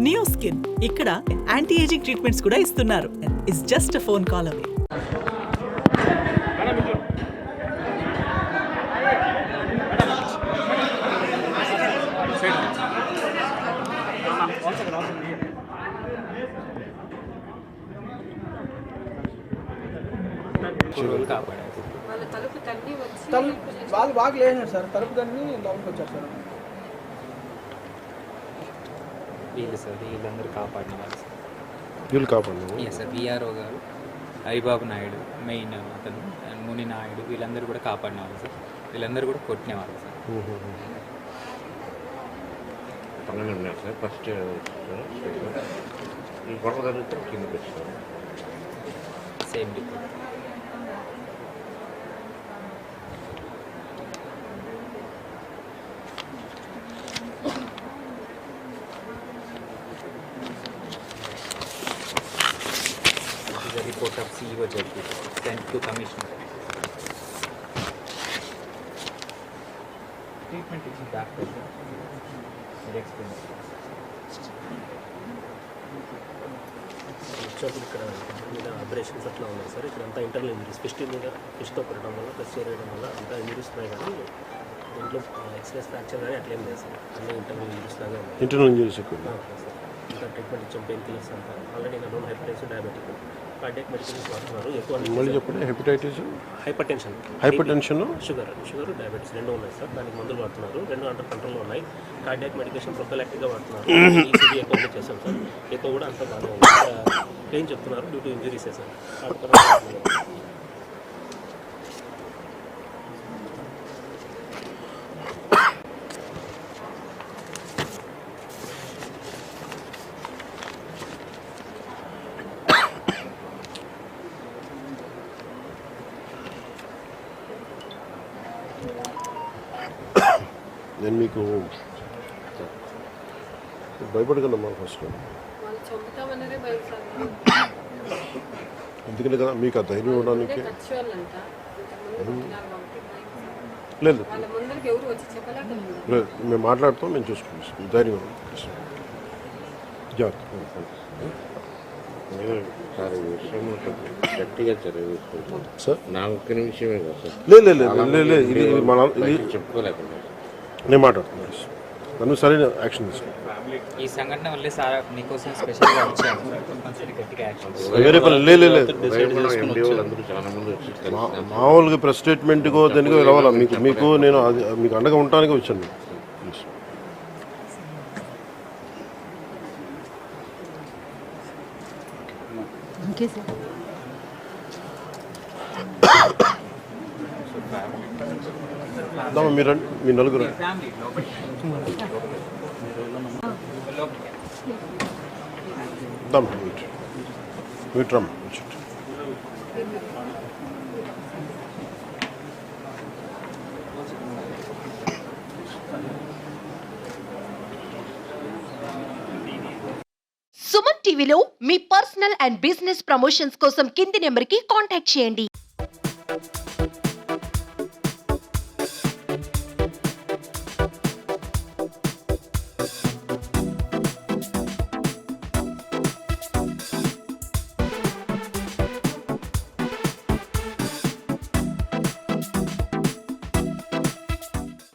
Neo skin ఇక్కడ anti ageing treatments కూడా ఇస్తున్నారు. It's just a phone call away. వాళ్ళు బాగా లేనారు సార్, తలుపు తన్ని లోపలికి వచ్చారు సార్. వీళ్ళందరూ కాపాడిన వాళ్ళు సార్. వీళ్ళు కాపాడిన సార్ విఆర్ఓ గారు, హరిబాబు నాయుడు మెయిన్ అతను, ముని నాయుడు, వీళ్ళందరూ కూడా కాపాడిన వాళ్ళు సార్. వీళ్ళందరూ కూడా కొట్టినవాళ్ళు సార్. పన్నెండు ఉన్నారు సార్. ఫస్ట్ ఈ గొడవ జరిగితే కిందకి వచ్చారు. Same depot. The report of CEO Jagdish sent to Commissioner. Treatment is back to the explain. ఇక్కడ మీద ఆపరేషన్స్ అట్లా ఉన్నాయి సార్. ఇక్కడ అంతా ఇంటర్నల్ ఇంజరీస్, ఫిష్తో కొట్టడం వల్ల ప్లస్ చేయడం వల్ల అంతా ఇంజరీస్ ఉన్నాయి. కానీ దీంట్లో ఎక్స్ప్రెస్ ఫ్రాక్చర్ కానీ అట్లేం లేదు సార్. అన్నీ ఇంటర్నల్ ఇంజరీస్ లాగా ఉన్నాయి. ఇంటర్నల్ ఇంజరీస్ ఎక్కువ సార్ ఇంకా ట్రీట్మెంట్ ఇచ్చాం, పెయిన్ కిల్లర్స్ అంతా. ఆల్రెడీ నన్ను హైపర్టెన్షన్, డయాబెటిక్, కార్డియాక్ మెడిసిన్స్ వాడుతున్నారు. ఎక్కువ మళ్ళీ చెప్పండి. Hepatitis, hyper tension, sugar, diabetes రెండు ఉన్నాయి సార్. దానికి మందులు వాడుతున్నారు. రెండు అండర్ కంట్రోల్లో ఉన్నాయి. కార్డియాక్ మెడికేషన్ ప్రొఫైలాక్టిక్గా వాడుతున్నారు. ఈసీజీ ఎక్కువ చేసాం సార్. ఎక్కువ కూడా అంతా బాగానే ఉంది. పెయిన్ చెప్తున్నారు డ్యూ టు ఇంజరీసే సార్. నేను మీకు భయపడగలమ్మా ఫస్ట్. ఎందుకంటే కదా మీకు ఆ ధైర్యం ఇవ్వడానికి. లేదు లేదు, మేము మాట్లాడుతాం, మేము చూసుకుంటాం. ధైర్యం జాగ్రత్త సార్. ఈ విషయం గట్టిగా చర్య తీసుకుంటాం సార్. నా ఒక్క నిమిషమే కదా సార్. లేదు ఇది మన చెప్పుకోలేకుండా నేను మాట్లాడుతున్నాను. నన్ను సరైన యాక్షన్ తీసుకుంటాను. ఈ సంఘటన వల్లే సార్ మీకోసం స్పెషల్గా వచ్చాము. గట్టిగా యాక్షన్ వేరే పని లేదు. అందరూ చాలా మంది వచ్చి మామూలుగా ప్రెస్ స్టేట్మెంట్కో దానికో రావాలా మీకు నేను అది మీకు అండగా ఉండటానికి వచ్చాను. మీరు మీ నలుగురు మీట్రమ్ సుమన్ టీవీలో మీ పర్సనల్ అండ్ బిజినెస్ ప్రమోషన్స్ కోసం కింది నెంబర్కి కాంటాక్ట్ చేయండి.